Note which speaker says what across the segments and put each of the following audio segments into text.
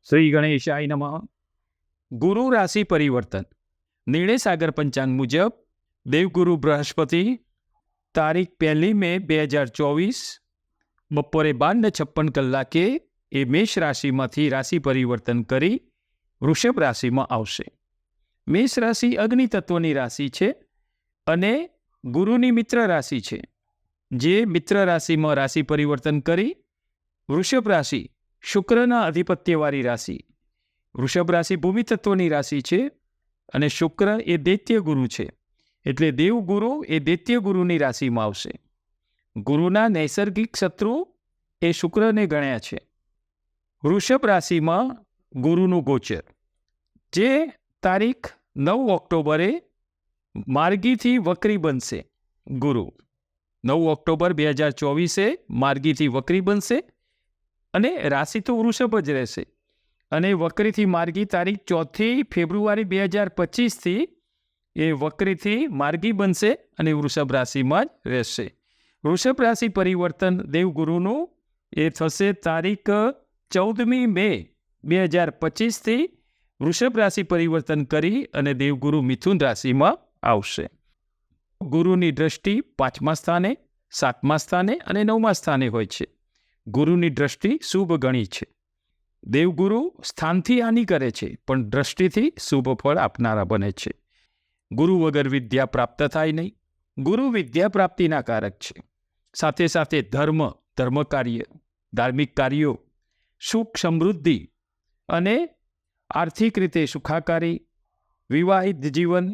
Speaker 1: શ્રી ગણેશાય નમઃ. ગુરુ રાશિ પરિવર્તન. નિર્ણય સાગર પંચાંગ મુજબ દેવગુરુ બૃહસ્પતિ તારીખ 1 મે 2024 બપોરે 12:56 એ મેષ રાશિમાંથી રાશિ પરિવર્તન કરી વૃષભ રાશિમાં આવશે. મેષ રાશિ અગ્નિ તત્વની રાશિ છે અને ગુરુની મિત્ર રાશિ છે. જે મિત્ર રાશિમાં રાશિ પરિવર્તન કરી વૃષભ રાશિ શુક્રના અધિપત્યવાળી રાશિ. વૃષભ રાશિ ભૂમિ તત્વની રાશિ છે અને શુક્ર એ દૈત્ય ગુરુ છે. એટલે દેવગુરુ એ દૈત્ય ગુરુની રાશિમાં આવશે. ગુરુના નૈસર્ગિક શત્રુ એ શુક્રને ગણ્યા છે. વૃષભ રાશિમાં ગુરુનું ગોચર જે તારીખ 9 ઓક્ટોબરે માર્ગીથી વક્રી બનશે. ગુરુ 9 ઓક્ટોબર 2024 માર્ગીથી વક્રી બનશે અને રાશિ તો વૃષભ જ રહેશે. અને વક્રીથી માર્ગી તારીખ 4 ફેબ્રુઆરી 2025 એ વક્રીથી માર્ગી બનશે અને વૃષભ રાશિમાં જ રહેશે. વૃષભ રાશિ પરિવર્તન દેવગુરુનું એ થશે તારીખ 14 મે 2025 વૃષભ રાશિ પરિવર્તન કરી અને દેવગુરુ મિથુન રાશિમાં આવશે. ગુરુની દ્રષ્ટિ 5મા સ્થાને, 7મા સ્થાને અને 9મા સ્થાને હોય છે. ગુરુની દ્રષ્ટિ શુભ ગણી છે. દેવગુરુ સ્થાનથી હાનિ કરે છે પણ દ્રષ્ટિથી શુભ ફળ આપનારા બને છે. ગુરુ વગર વિદ્યા પ્રાપ્ત થાય નહીં. ગુરુ વિદ્યા પ્રાપ્તિના કારક છે. સાથે સાથે ધર્મ કાર્ય, ધાર્મિક કાર્યો, સુખ સમૃદ્ધિ અને આર્થિક રીતે સુખાકારી, વિવાહિત જીવન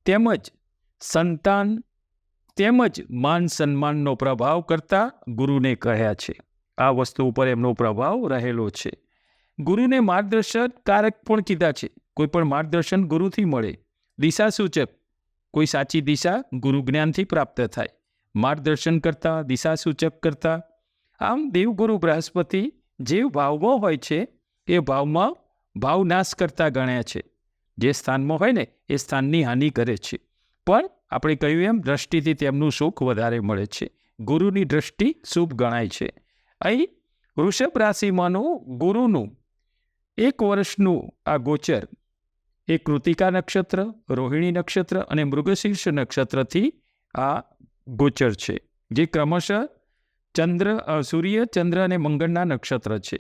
Speaker 1: તેમજ સંતાન તેમજ માન સન્માનનો પ્રભાવ કરતા ગુરુને કહ્યા છે. આ વસ્તુ ઉપર એમનો પ્રભાવ રહેલો છે. ગુરુને માર્ગદર્શન કારક પણ કીધા છે. કોઈ પણ માર્ગદર્શન ગુરુથી મળે. દિશા સૂચક, કોઈ સાચી દિશા ગુરુ જ્ઞાનથી પ્રાપ્ત થાય. માર્ગદર્શન કરતા, દિશા સૂચક કરતા. આમ દેવગુરુ બૃહસ્પતિ જે ભાવમાં હોય છે એ ભાવમાં ભાવનાશ કરતા ગણ્યા છે. જે સ્થાનમાં હોય ને એ સ્થાનની હાનિ કરે છે. પણ આપણે કહ્યું એમ દ્રષ્ટિથી તેમનું સુખ વધારે મળે છે. ગુરુની દ્રષ્ટિ શુભ ગણાય છે. અહીં વૃષભ રાશિમાંનું ગુરુનું 1 વર્ષનું આ ગોચર એ કૃતિકા નક્ષત્ર, રોહિણી નક્ષત્ર અને મૃગશીર્ષ નક્ષત્રથી આ ગોચર છે. જે ક્રમશઃ સૂર્ય, ચંદ્ર અને મંગળના નક્ષત્ર છે.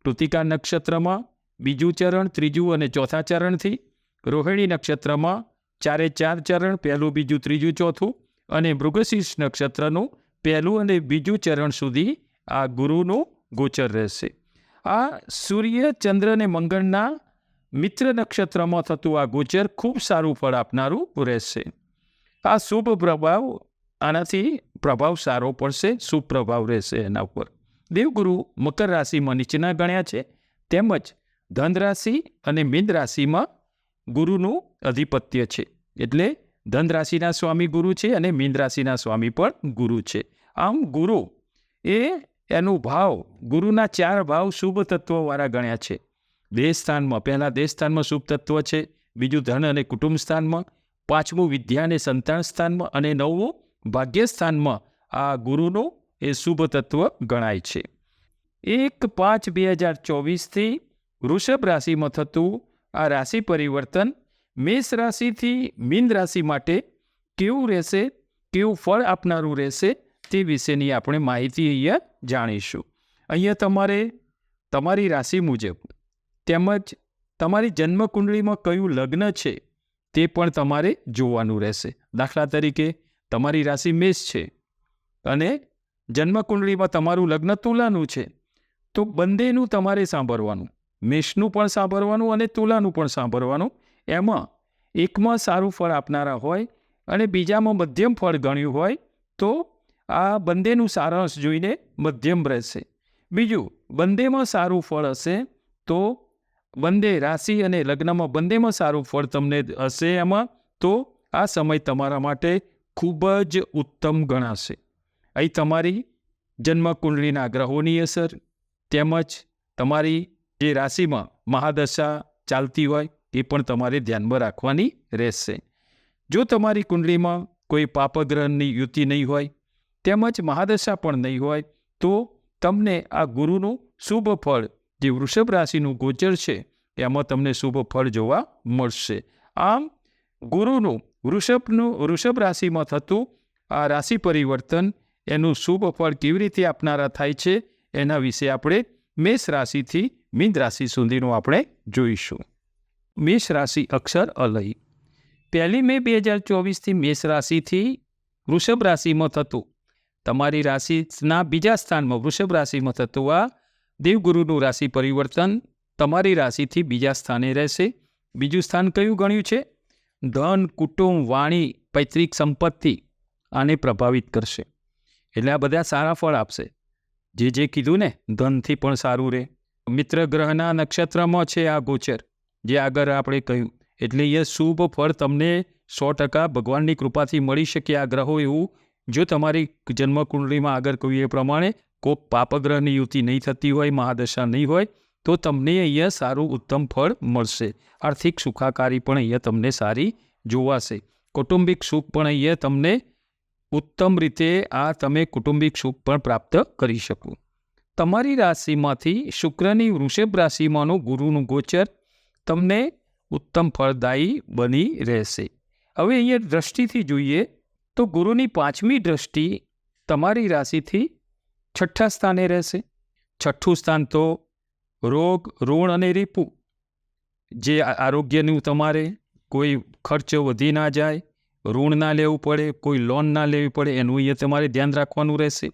Speaker 1: કૃતિકા નક્ષત્રમાં 2જું ચરણ, 3જું અને 4થા ચરણથી, રોહિણી નક્ષત્રમાં 4 ચરણ, 1, 2, 3, 4 અને મૃગશીર્ષ નક્ષત્રનું 1 અને 2 ચરણ સુધી આ ગુરુનું ગોચર રહેશે. આ સૂર્ય, ચંદ્ર અને મંગળના મિત્ર નક્ષત્રમાં થતું આ ગોચર ખૂબ સારું ફળ આપનારું રહેશે. આ શુભ પ્રભાવ, આનાથી પ્રભાવ સારો પડશે, શુભ પ્રભાવ રહેશે એના ઉપર. દેવગુરુ મકર રાશિમાં નીચેના ગણ્યા છે. તેમજ ધન રાશિ અને મીન રાશિમાં ગુરુનું અધિપત્ય છે. એટલે ધન રાશિના સ્વામી ગુરુ છે અને મીન રાશિના સ્વામી પણ ગુરુ છે. આમ ગુરુ એ એનું ભાવ, ગુરુના 4 ભાવ શુભ તત્વવાળા ગણ્યા છે. દેહ સ્થાનમાં, પહેલા દેહ સ્થાનમાં શુભ તત્વ છે, બીજું ધન અને કુટુંબ સ્થાનમાં, 5મું વિદ્યા અને સંતાન સ્થાનમાં અને 9મું ભાગ્ય સ્થાનમાં આ ગુરુનું એ શુભ તત્વ ગણાય છે. 1/5/2024 વૃષભ રાશિમાં થતું આ રાશિ પરિવર્તન મેષ રાશિથી મીન રાશિ માટે કેવું રહેશે, કેવું ફળ આપનારું રહેશે તે વિશેની આપણે માહિતી અહીંયા જાણીશું. અહીંયા તમારે તમારી રાશિ મુજબ તેમજ તમારી જન્મકુંડળીમાં કયું લગ્ન છે તે પણ તમારે જોવાનું રહેશે. દાખલા તરીકે તમારી રાશિ મેષ છે અને જન્મકુંડળીમાં તમારું લગ્ન તુલાનું છે, તો બંનેનું તમારે સાંભળવાનું. મેષનું પણ સાંભળવાનું અને તુલાનું પણ સાંભળવાનું. એમાં એકમાં સારું ફળ આપનારા હોય અને બીજામાં મધ્યમ ફળ ગણ્યું હોય તો આ બંનેનું સારાંશ જોઈને મધ્યમ રહેશે. બીજું, બંનેમાં સારું ફળ હશે તો બંને રાશિ અને લગ્નમાં બંનેમાં સારું ફળ તમને હશે એમાં, તો આ સમય તમારા માટે ખૂબ જ ઉત્તમ ગણાશે. અહીં તમારી જન્મકુંડળીના ગ્રહોની અસર તેમજ તમારી જે રાશિમાં મહાદશા ચાલતી હોય એ પણ તમારે ધ્યાનમાં રાખવાની રહેશે. જો તમારી કુંડળીમાં કોઈ પાપગ્રહની યુતિ નહીં હોય તેમજ મહાદશા પણ નહીં હોય તો તમને આ ગુરુનું શુભ ફળ જે વૃષભ રાશિનું ગોચર છે એમાં તમને શુભ ફળ જોવા મળશે. આમ ગુરુનું વૃષભ રાશિમાં થતું આ રાશિ પરિવર્તન એનું શુભ ફળ કેવી રીતે આપનારા થાય છે એના વિશે આપણે મેષ રાશિથી મીન રાશિ સુધીનું આપણે જોઈશું. મેષ રાશિ અક્ષર અલય. 1 મે 2024થી મેષ રાશિથી વૃષભ રાશિમાં થતું તમારી રાશિના બીજા સ્થાનમાં વૃષભ રાશિમાં થતું આ દેવગુરુનું રાશિ પરિવર્તન તમારી રાશિથી બીજા સ્થાને રહેશે. બીજું સ્થાન કયું ગણ્યું છે? ધન, કુટુંબ, વાણી, પૈતૃક સંપત્તિ આને પ્રભાવિત કરશે. એટલે આ બધા સારા ફળ આપશે. જે કીધું ને, ધનથી પણ સારું રહે. મિત્ર ગ્રહના નક્ષત્રમાં છે આ ગોચર, જે આગળ આપણે કહ્યું. એટલે એ શુભ ફળ તમને 100% ભગવાનની કૃપાથી મળી શકે. આ ગ્રહો એવું જો તમારી જન્મકુંડળીમાં આગળ કહ્યું એ પ્રમાણે કોઈ પાપગ્રહની યુતિ નહીં થતી હોય, મહાદશા નહીં હોય, તો તમને અહીંયા સારું ઉત્તમ ફળ મળશે. આર્થિક સુખાકારી પણ અહીંયા તમને સારી જોવાશે. કૌટુંબિક સુખ પણ અહીંયા તમને ઉત્તમ રીતે તમે કૌટુંબિક સુખ પણ પ્રાપ્ત કરી શકો. તમારી રાશિમાંથી શુક્રની વૃષભ રાશિમાંનું ગુરુનું ગોચર તમને ઉત્તમ ફળદાયી બની રહેશે. હવે અહીંયા દ્રષ્ટિથી જોઈએ તો ગુરુની 5મી દ્રષ્ટિ તમારી રાશિથી 6ઠ્ઠા સ્થાને રહેશે. 6ઠ્ઠું સ્થાન તો રોગ, ઋણ અને રીપુ, જે આરોગ્યનું તમારે કોઈ ખર્ચ વધી ના જાય, ઋણ ના લેવું પડે, કોઈ લોન ના લેવી પડે, એનું અહીંયા તમારે ધ્યાન રાખવાનું રહેશે.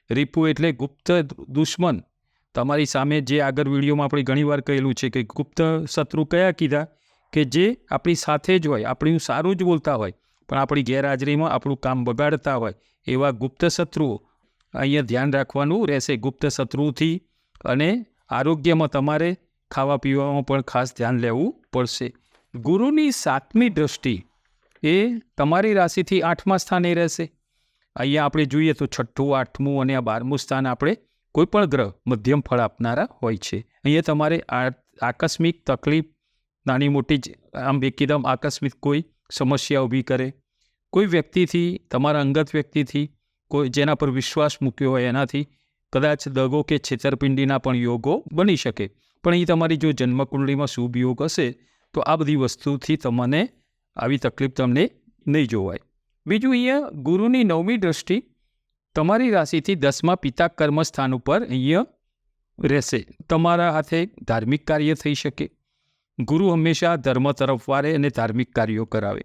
Speaker 1: રીપુ એટલે ગુપ્ત દુશ્મન તમારી સામે, જે આગળ વિડીયોમાં આપણે ઘણીવાર કહેલું છે કે ગુપ્ત શત્રુ કયા કીધા? કે જે આપણી સાથે જ હોય, આપણું સારું જ બોલતા હોય પણ આપણી ગેરહાજરીમાં આપણું કામ બગાડતા હોય, એવા ગુપ્ત શત્રુઓ અહીંયા ધ્યાન રાખવાનું રહેશે. ગુપ્ત શત્રુથી અને આરોગ્યમાં તમારે ખાવા પીવામાં પણ ખાસ ધ્યાન લેવું પડશે. ગુરુની 7મી દ્રષ્ટિ એ તમારી રાશિથી 8મા સ્થાને રહેશે. અહીંયા આપણે જોઈએ તો 6ઠ્ઠું, 8મું અને આ 12મું સ્થાન આપણે કોઈ પણ ગ્રહ મધ્યમ ફળ આપનારા હોય છે. અહીંયા તમારે આકસ્મિક તકલીફ, નાની મોટી જ આમ એકદમ આકસ્મિક કોઈ સમસ્યા ઊભી કરે, કોઈ વ્યક્તિથી, તમારા અંગત વ્યક્તિથી, કોઈ જેના પર વિશ્વાસ મૂક્યો હોય એનાથી કદાચ દગો કે છેતરપિંડીના પણ યોગો બની શકે. પણ એ તમારી જો જન્મકુંડળીમાં શુભ યોગ હશે તો આ બધી વસ્તુથી તમને આવી તકલીફ તમને નહીં જોવાય. બીજું, અહીંયા ગુરુની 9મી દ્રષ્ટિ તમારી રાશિથી 10મા પિતા કર્મસ્થાન ઉપર અહીંયા રહેશે. તમારા હાથે ધાર્મિક કાર્ય થઈ શકે. ગુરુ હંમેશા ધર્મ તરફ વારે અને ધાર્મિક કાર્યો કરાવે.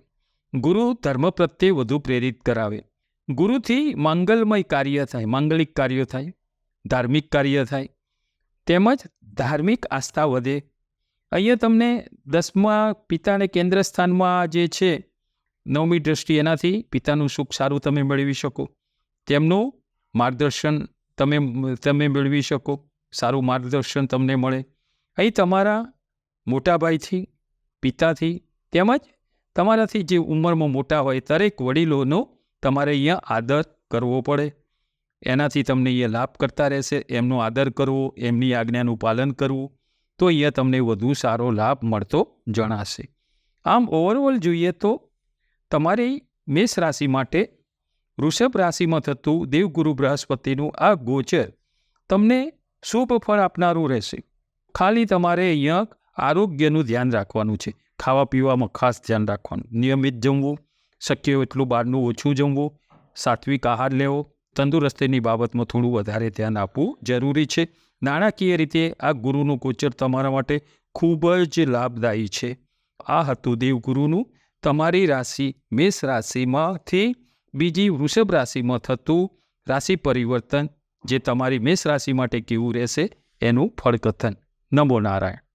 Speaker 1: ગુરુ ધર્મ પ્રત્યે વધુ પ્રેરિત કરાવે. ગુરુથી માંગલમય કાર્ય થાય, માંગલિક કાર્યો થાય, ધાર્મિક કાર્ય થાય, તેમજ ધાર્મિક આસ્થા વધે. અહીંયા તમને 10મા પિતાને કેન્દ્ર સ્થાનમાં જે છે 9મી દ્રષ્ટિ, એનાથી પિતાનું સુખ સારું તમે મેળવી શકો. તેમનું માર્ગદર્શન તમે મેળવી શકો, સારું માર્ગદર્શન તમને મળે. અહીં તમારા મોટા ભાઈથી, પિતાથી, તેમજ તમારાથી જે ઉંમરમાં મોટા હોય દરેક વડીલોનો તમારે અહીંયા આદર કરવો પડે. એનાથી તમને અહીંયા લાભ કરતા રહેશે. એમનો આદર કરવો, એમની આજ્ઞાનું પાલન કરવું, તો અહીંયા તમને વધુ સારો લાભ મળતો જણાશે. આમ ઓવરઓલ જોઈએ તો તમારી મેષ રાશિ માટે વૃષભ રાશિમાં થતું દેવગુરુ બૃહસ્પતિનું આ ગોચર તમને શુભ ફળ આપનારું રહેશે. ખાલી તમારે અહીંયા આરોગ્યનું ધ્યાન રાખવાનું છે. ખાવા પીવામાં ખાસ ધ્યાન રાખવાનું, નિયમિત જમવું, શક્ય એટલું બહારનું ઓછું જમવું, સાત્વિક આહાર લેવો, તંદુરસ્તીની બાબતમાં થોડું વધારે ધ્યાન આપવું જરૂરી છે. નાણાકીય રીતે આ ગુરુનું ગોચર તમારા માટે ખૂબ જ લાભદાયી છે. આ હતું દેવગુરુનું તમારી રાશિ મેષ રાશિમાંથી બીજી વૃષભ રાશિમાં થતું રાશિ પરિવર્તન, જે તમારી મેષ રાશિ માટે કેવું રહેશે એનું ફળકથન. નમો નારાયણ.